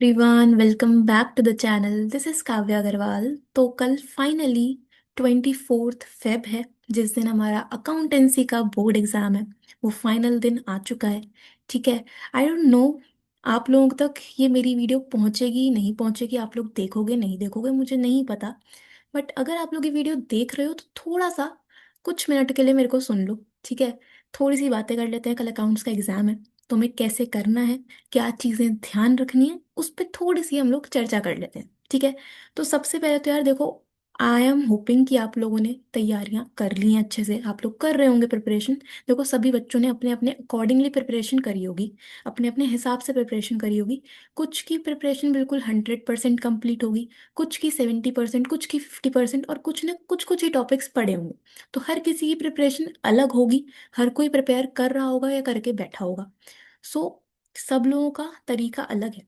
Everyone welcome back to the channel. This is Kavya Agarwal. तो कल finally 24 Feb है, जिस दिन हमारा अकाउंटेंसी का बोर्ड एग्जाम है। वो फाइनल दिन आ चुका है। ठीक है। आई डोंट नो आप लोगों तक ये मेरी वीडियो पहुंचेगी नहीं पहुंचेगी, आप लोग देखोगे नहीं देखोगे मुझे नहीं पता। बट अगर आप लोग ये वीडियो देख रहे हो तो थोड़ा सा कुछ मिनट के लिए मेरे को सुन लो। ठीक है। थोड़ी सी बातें कर लेते हैं। कल अकाउंट्स का एग्जाम है, तो हमें कैसे करना है, क्या चीज़ें ध्यान रखनी है, उस पर थोड़ी सी हम लोग चर्चा कर लेते हैं। ठीक है। तो सबसे पहले तो यार देखो, आई एम होपिंग कि आप लोगों ने तैयारियां कर ली हैं अच्छे से, आप लोग कर रहे होंगे प्रिपरेशन। देखो सभी बच्चों ने अपने अपने अकॉर्डिंगली प्रिपरेशन करी होगी, अपने अपने हिसाब से प्रिपरेशन करी होगी। कुछ की प्रिपरेशन बिल्कुल 100% कंप्लीट होगी, कुछ की 70%, कुछ की 50%, और कुछ ने कुछ कुछ ही टॉपिक्स पढ़े होंगे। तो हर किसी की प्रिपरेशन अलग होगी, हर कोई प्रिपेयर कर रहा होगा या करके बैठा होगा। सो सब लोगों का तरीका अलग है,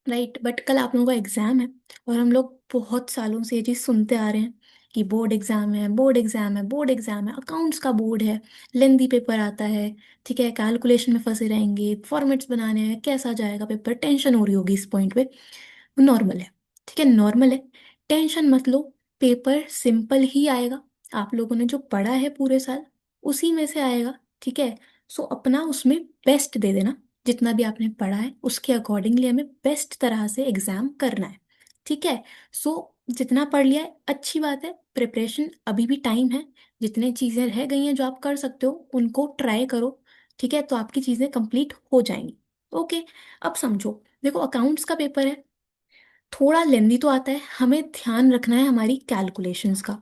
राइट। बट कल आप लोगों का एग्जाम है, और हम लोग बहुत सालों से ये चीज़ सुनते आ रहे हैं कि बोर्ड एग्जाम है, बोर्ड एग्जाम है, बोर्ड एग्जाम है, अकाउंट्स का बोर्ड है, लेंदी पेपर आता है। ठीक है। कैलकुलेशन में फंसे रहेंगे, फॉर्मेट्स बनाने हैं, कैसा जाएगा पेपर, टेंशन हो रही होगी इस पॉइंट पे। नॉर्मल है। ठीक है, नॉर्मल है। टेंशन मत लो, पेपर सिंपल ही आएगा। आप लोगों ने जो पढ़ा है पूरे साल उसी में से आएगा। ठीक है। सो अपना उसमें बेस्ट दे देना, जितना भी आपने पढ़ा है उसके अकॉर्डिंगली हमें बेस्ट तरह से एग्जाम करना है। ठीक है। सो जितना पढ़ लिया है अच्छी बात है, प्रिपरेशन अभी भी टाइम है। जितने चीज़ें रह गई हैं जो आप कर सकते हो उनको ट्राई करो। ठीक है, तो आपकी चीज़ें कंप्लीट हो जाएंगी। ओके। अब समझो, देखो अकाउंट्स का पेपर है, थोड़ा लेंदी तो आता है, हमें ध्यान रखना है हमारी कैलकुलेशंस का।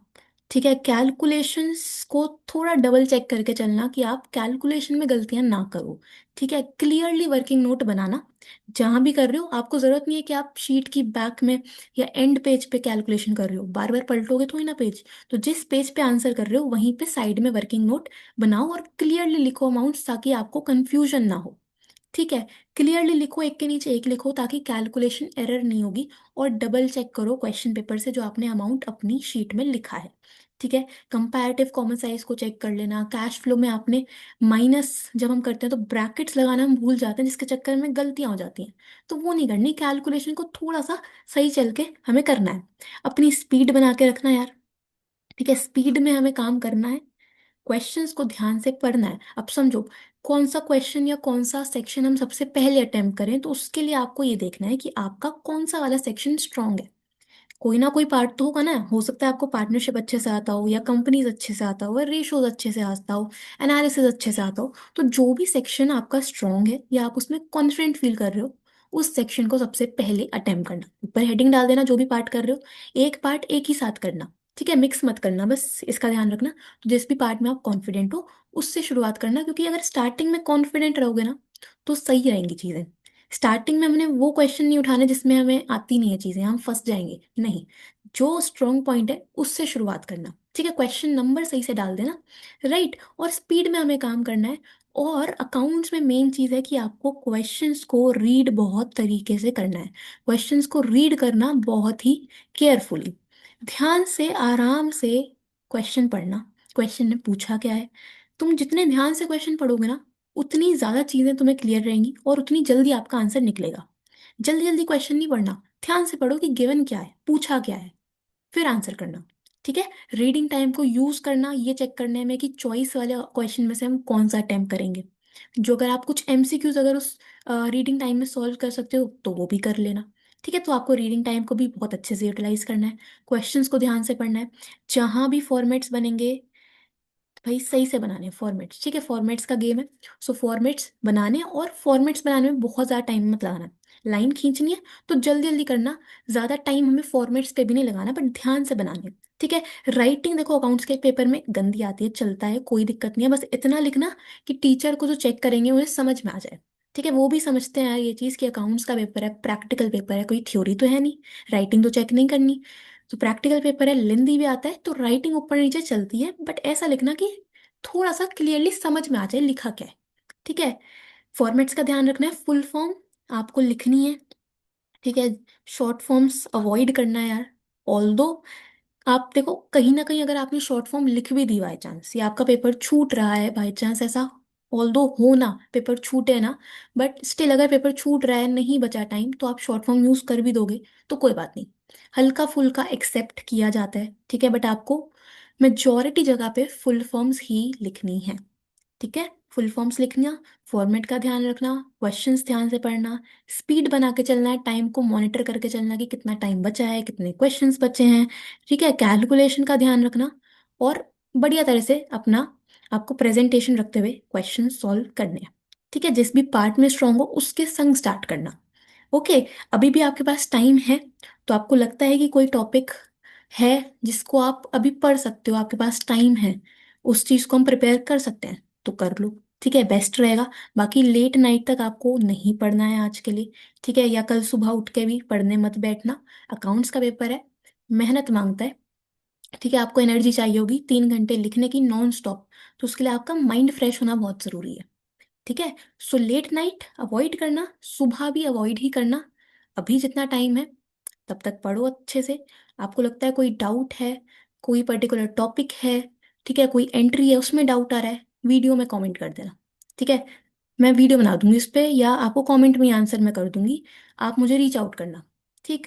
ठीक है। कैलकुलेशंस को थोड़ा डबल चेक करके चलना कि आप कैलकुलेशन में गलतियां ना करो। ठीक है। क्लियरली वर्किंग नोट बनाना, जहां भी कर रहे हो आपको जरूरत नहीं है कि आप शीट की बैक में या एंड पेज पे कैलकुलेशन कर रहे हो, बार बार पलटोगे थोड़ी ना पेज। तो जिस पेज पे आंसर कर रहे हो वहीं पे साइड में वर्किंग नोट बनाओ और क्लियरली लिखो अमाउंट्स, ताकि आपको कंफ्यूजन ना हो। ठीक है। क्लियरली लिखो, एक के नीचे एक लिखो, ताकि कैलकुलेशन एरर नहीं होगी। और डबल चेक करो क्वेश्चन पेपर से जो आपने अमाउंट अपनी शीट में लिखा है। ठीक है। कंपैरेटिव कॉमन साइज को चेक कर लेना। कैश फ्लो में आपने माइनस जब हम करते हैं तो ब्रैकेट्स लगाना हम भूल जाते हैं, जिसके चक्कर में गलतियां हो जाती हैं। तो वो नहीं करनी, कैलकुलेशन को थोड़ा सा सही चल के हमें करना है। अपनी स्पीड बना के रखना यार। ठीक है, स्पीड में हमें काम करना है। क्वेश्चंस को ध्यान से पढ़ना है। अब समझो, कौन सा क्वेश्चन या कौन सा सेक्शन हम सबसे पहले अटेम्प्ट करें, तो उसके लिए आपको ये देखना है कि आपका कौन सा वाला सेक्शन स्ट्रांग है। कोई ना कोई पार्ट तो होगा ना, हो सकता है आपको पार्टनरशिप अच्छे से आता हो, या कंपनीज अच्छे से आता हो, या रेशोज अच्छे से आता हो, एनालिसिस अच्छे से आता हो। तो जो भी सेक्शन आपका स्ट्रांग है या आप उसमें कॉन्फिडेंट फील कर रहे हो, उस सेक्शन को सबसे पहले अटेम्प्ट करना। ऊपर हेडिंग डाल देना जो भी पार्ट कर रहे हो, एक पार्ट एक ही साथ करना। ठीक है, मिक्स मत करना, बस इसका ध्यान रखना। तो जिस भी पार्ट में आप कॉन्फिडेंट हो उससे शुरुआत करना, क्योंकि अगर स्टार्टिंग में कॉन्फिडेंट रहोगे ना तो सही रहेंगी चीज़ें। स्टार्टिंग में हमने वो क्वेश्चन नहीं उठाने जिसमें हमें आती नहीं है चीज़ें, हम फंस जाएंगे नहीं। जो स्ट्रॉन्ग पॉइंट है उससे शुरुआत करना। ठीक है, क्वेश्चन नंबर सही से डाल देना, राइट। और स्पीड में हमें काम करना है। और अकाउंट्स में मेन चीज़ है कि आपको क्वेश्चंस को रीड बहुत तरीके से करना है। क्वेश्चंस को रीड करना बहुत ही केयरफुली, ध्यान से आराम से क्वेश्चन पढ़ना। क्वेश्चन ने पूछा क्या है, तुम जितने ध्यान से क्वेश्चन पढ़ोगे ना उतनी ज़्यादा चीज़ें तुम्हें क्लियर रहेंगी और उतनी जल्दी आपका आंसर निकलेगा। जल्दी जल्दी क्वेश्चन नहीं पढ़ना, ध्यान से पढ़ो कि गिवन क्या है, पूछा क्या है, फिर आंसर करना। ठीक है। रीडिंग टाइम को यूज करना ये चेक करने में कि चॉइस वाले क्वेश्चन में से हम कौन सा अटेम्प्ट करेंगे। जो अगर आप कुछ एमसीक्यूज अगर उस रीडिंग टाइम में सॉल्व कर सकते हो तो वो भी कर लेना। ठीक है, तो आपको रीडिंग टाइम को भी बहुत अच्छे से यूटिलाइज करना है, क्वेश्चंस को ध्यान से पढ़ना है। जहां भी फॉर्मेट्स बनेंगे भाई सही से बनाने हैं फॉर्मेट्स। ठीक है, फॉर्मेट्स का गेम है। सो फॉर्मेट्स बनाने, और फॉर्मेट्स बनाने में बहुत ज़्यादा टाइम मत लगाना। लाइन खींचनी है तो जल्दी जल्दी करना, ज़्यादा टाइम हमें फॉर्मेट्स पे भी नहीं लगाना, बट ध्यान से बनाने। ठीक है। राइटिंग देखो अकाउंट्स के पेपर में गंदी आती है, चलता है, कोई दिक्कत नहीं है, बस इतना लिखना कि टीचर को जो चेक करेंगे उन्हें समझ में आ जाए। ठीक है, वो भी समझते हैं यार ये चीज़ कि अकाउंट्स का पेपर है, प्रैक्टिकल पेपर है, कोई थ्योरी तो है नहीं, राइटिंग तो चेक नहीं करनी। तो प्रैक्टिकल पेपर है, लेंदी भी आता है, तो राइटिंग ऊपर नीचे चलती है, बट ऐसा लिखना कि थोड़ा सा क्लियरली समझ में आ जाए लिखा क्या है। ठीक है। फॉर्मेट्स का ध्यान रखना है, फुल फॉर्म आपको लिखनी है। ठीक है, शॉर्ट फॉर्म्स अवॉइड करना है यार। ऑल्दो आप देखो कहीं ना कहीं अगर आपने शॉर्ट फॉर्म लिख भी दी बाई चांस, या आपका पेपर छूट रहा है बाई चांस, ऐसा ऑल्दो हो ना, पेपर छूटे ना, बट स्टिल अगर पेपर छूट रहा है, नहीं बचा टाइम, तो आप शॉर्ट फॉर्म यूज कर भी दोगे तो कोई बात नहीं, हल्का फुल्का एक्सेप्ट किया जाता है, ठीक है। बट आपको मेजॉरिटी जगह पे फुल फॉर्म्स ही लिखनी है, ठीक है। फुल फॉर्म्स लिखना, फॉर्मेट का ध्यान रखना, क्वेश्चंस ध्यान से पढ़ना, स्पीड बना के चलना है, टाइम को मॉनिटर करके चलना कि कितना टाइम बचा है, कितने क्वेश्चंस बचे हैं, ठीक है। कैलकुलेशन का ध्यान रखना, और बढ़िया तरह से अपना आपको प्रेजेंटेशन रखते हुए क्वेश्चन सॉल्व करने हैं, ठीक है। जिस भी पार्ट में स्ट्रांग हो उसके संग स्टार्ट करना। ओके, अभी भी आपके पास टाइम है, तो आपको लगता है कि कोई टॉपिक है जिसको आप अभी पढ़ सकते हो, आपके पास टाइम है, उस चीज को हम प्रिपेयर कर सकते हैं, तो कर लो, ठीक है, बेस्ट रहेगा। बाकी लेट नाइट तक आपको नहीं पढ़ना है आज के लिए, ठीक है, या कल सुबह उठ के भी पढ़ने मत बैठना। अकाउंट्स का पेपर है, मेहनत मांगता है, ठीक है। आपको एनर्जी चाहिए होगी 3 घंटे लिखने की नॉन स्टॉप, तो उसके लिए आपका माइंड फ्रेश होना बहुत जरूरी है, ठीक है। सो लेट नाइट अवॉइड करना, सुबह भी अवॉइड ही करना। अभी जितना टाइम है तब तक पढ़ो अच्छे से। आपको लगता है कोई डाउट है, कोई पर्टिकुलर टॉपिक है, ठीक है, कोई एंट्री है उसमें डाउट आ रहा है, वीडियो में कमेंट कर देना, ठीक है। मैं वीडियो बना दूंगी इस पे, या आपको कमेंट में आंसर मैं कर दूंगी, आप मुझे रीच आउट करना, ठीक।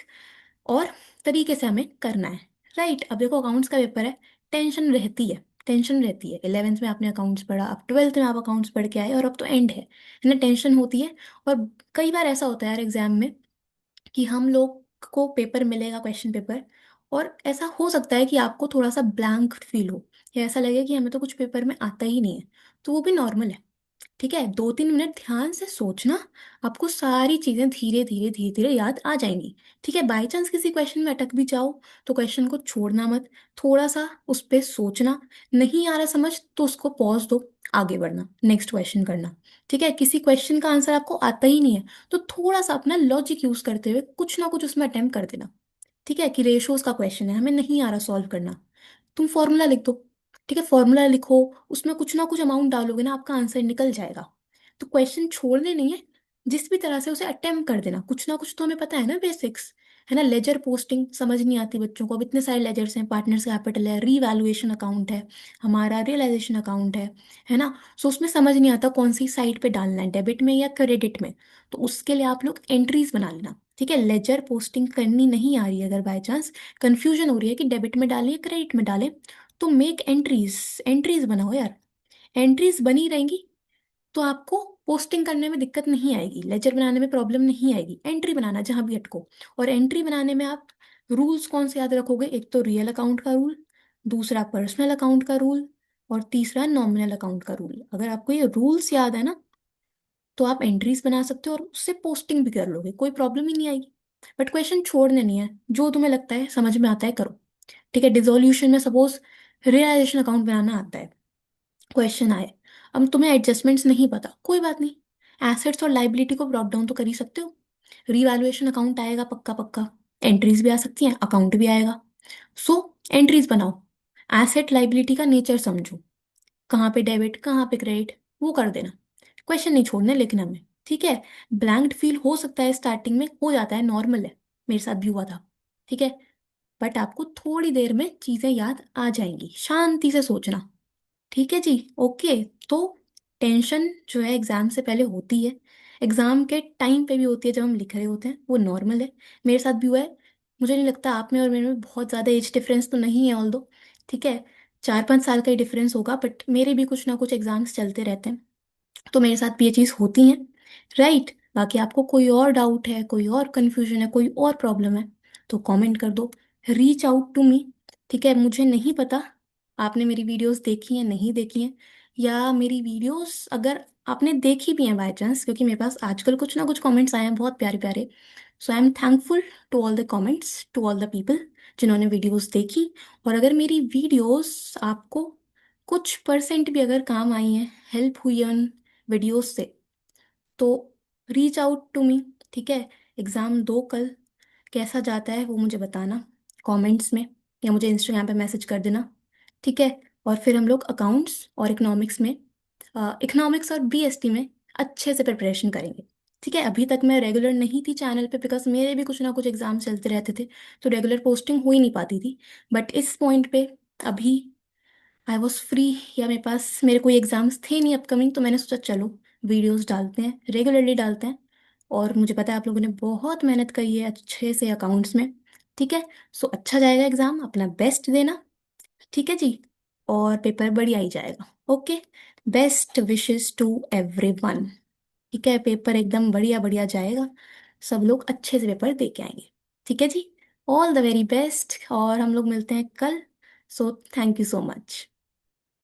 और तरीके से हमें करना है, राइट। अब देखो अकाउंट्स का पेपर है, टेंशन रहती है, टेंशन रहती है। 11th में आपने अकाउंट्स पढ़ा, अब 12th में आप अकाउंट्स पढ़ के आए, और अब तो एंड है ना, टेंशन होती है। और कई बार ऐसा होता है यार एग्जाम में कि हम लोग को पेपर मिलेगा, क्वेश्चन पेपर, और ऐसा हो सकता है कि आपको थोड़ा सा ब्लैंक फील हो, या ऐसा लगे कि हमें तो कुछ पेपर में आता ही नहीं है, तो वो भी नॉर्मल है, ठीक है। 2-3 मिनट ध्यान से सोचना, आपको सारी चीजें धीरे धीरे धीरे धीरे याद आ जाएंगी, ठीक है। बाई चांस किसी क्वेश्चन में अटक भी जाओ तो क्वेश्चन को छोड़ना मत, थोड़ा सा उस पर सोचना, नहीं आ रहा समझ तो उसको पॉज दो, आगे बढ़ना, नेक्स्ट क्वेश्चन करना, ठीक है। किसी क्वेश्चन का आंसर आपको आता ही नहीं है तो थोड़ा सा अपना लॉजिक यूज करते हुए कुछ ना कुछ उसमें अटेम्प्ट कर देना, ठीक है। कि रेशोज का क्वेश्चन है, हमें नहीं आ रहा सॉल्व करना, तुम फॉर्मूला लिख दो, ठीक है, फॉर्मूला लिखो, उसमें कुछ ना कुछ अमाउंट डालोगे ना, आपका आंसर निकल जाएगा। तो क्वेश्चन छोड़ने नहीं है, जिस भी तरह से उसे अटेम्प्ट कर देना, कुछ ना कुछ तो हमें पता है ना, बेसिक्स है ना। लेजर पोस्टिंग समझ नहीं आती बच्चों को, अब इतने सारे लेजर्स हैं, पार्टनर्स कैपिटल है, रीवैल्यूएशन अकाउंट है, हमारा रियलाइजेशन अकाउंट है ना। सो उसमें समझ नहीं आता कौन सी साइड पे डालना है, डेबिट में या क्रेडिट में, तो उसके लिए आप लोग एंट्रीज बना लेना, ठीक है। लेजर पोस्टिंग करनी नहीं आ रही है, अगर बाय चांस कंफ्यूजन हो रही है कि डेबिट में डालें या क्रेडिट में डालें, तो मेक एंट्रीज, एंट्रीज बनाओ यार, एंट्रीज बनी रहेंगी तो आपको पोस्टिंग करने में दिक्कत नहीं आएगी, लेजर बनाने में प्रॉब्लम नहीं आएगी, एंट्री बनाना जहां भी अटको। और एंट्री बनाने में आप रूल्स कौन से याद रखोगे, एक तो रियल अकाउंट का रूल, दूसरा पर्सनल अकाउंट का रूल, और तीसरा नॉमिनल अकाउंट का रूल। अगर आपको ये रूल्स याद है ना, तो आप एंट्रीज बना सकते हो और उससे पोस्टिंग भी कर लोगे, कोई प्रॉब्लम ही नहीं आएगी। बट क्वेश्चन छोड़ने नहीं है, जो तुम्हें लगता है समझ में आता है करो, ठीक है। डिसोल्यूशन में सपोज रियलाइजेशन अकाउंट बनाना आता है, क्वेश्चन आए, अब तुम्हें एडजस्टमेंट्स नहीं पता, कोई बात नहीं, एसेट्स और लाइबिलिटी को ब्रॉट डाउन तो कर ही सकते हो। रिवैल्यूएशन अकाउंट आएगा पक्का पक्का, एंट्रीज भी आ सकती हैं, अकाउंट भी आएगा। सो एंट्रीज बनाओ, एसेट लाइबिलिटी का नेचर समझो, कहाँ पे डेबिट कहाँ पे क्रेडिट, वो कर देना। क्वेश्चन नहीं छोड़ने लेकिन हमें, ठीक है। ब्लैंक्ड फील हो सकता है स्टार्टिंग में, हो जाता है, नॉर्मल है, मेरे साथ भी हुआ था, ठीक है। बट आपको थोड़ी देर में चीजें याद आ जाएंगी, शांति से सोचना, ठीक है जी। ओके, तो टेंशन जो है एग्जाम से पहले होती है, एग्जाम के टाइम पे भी होती है, जब हम लिख रहे होते हैं, वो नॉर्मल है, मेरे साथ भी हुआ है। मुझे नहीं लगता आप में और मेरे में बहुत ज़्यादा एज डिफरेंस तो नहीं है, ऑल दो, ठीक है, 4-5 साल का ही डिफरेंस होगा, बट मेरे भी कुछ ना कुछ एग्जाम्स चलते रहते हैं, तो मेरे साथ भी ये चीज़ होती है, राइट। बाकी आपको कोई और डाउट है, कोई और कंफ्यूजन है, कोई और प्रॉब्लम है, तो कमेंट कर दो, रीच आउट टू मी, ठीक है। मुझे नहीं पता आपने मेरी वीडियोस देखी हैं नहीं देखी हैं, या मेरी वीडियोस अगर आपने देखी भी हैं बाय चांस, क्योंकि मेरे पास आजकल कुछ ना कुछ कमेंट्स आए हैं बहुत प्यारे प्यारे, so I am thankful to all the comments, to all the people जिन्होंने वीडियोस देखी। और अगर मेरी वीडियोस आपको कुछ परसेंट भी अगर काम आई हैं, हेल्प हुई है उन वीडियोस से, तो रीच आउट टू मी, ठीक है। एग्ज़ाम दो कल, कैसा जाता है वो मुझे बताना कमेंट्स में, या मुझे इंस्टाग्राम पे मैसेज कर देना, ठीक है। और फिर हम लोग अकाउंट्स और इकोनॉमिक्स में, इकोनॉमिक्स और बीएसटी में अच्छे से प्रिपरेशन करेंगे, ठीक है। अभी तक मैं रेगुलर नहीं थी चैनल पे, बिकॉज मेरे भी कुछ ना कुछ एग्जाम चलते रहते थे, तो रेगुलर पोस्टिंग हो ही नहीं पाती थी। बट इस पॉइंट पे अभी आई वॉज फ्री, या मेरे पास मेरे कोई एग्जाम्स थे नहीं अपकमिंग, तो मैंने सोचा चलो वीडियोस डालते हैं, रेगुलरली डालते हैं। और मुझे पता है आप लोगों ने बहुत मेहनत करी है अच्छे से अकाउंट्स में। ठीक है, सो अच्छा जाएगा एग्जाम, अपना बेस्ट देना। ठीक है जी, और पेपर बढ़िया ही जाएगा। Okay, best wishes to everyone. ठीक है, पेपर एकदम बढ़िया बढ़िया जाएगा, सब लोग अच्छे से पेपर दे के आएंगे। ठीक है जी, ऑल द वेरी बेस्ट, और हम लोग मिलते हैं कल। So thank you so much.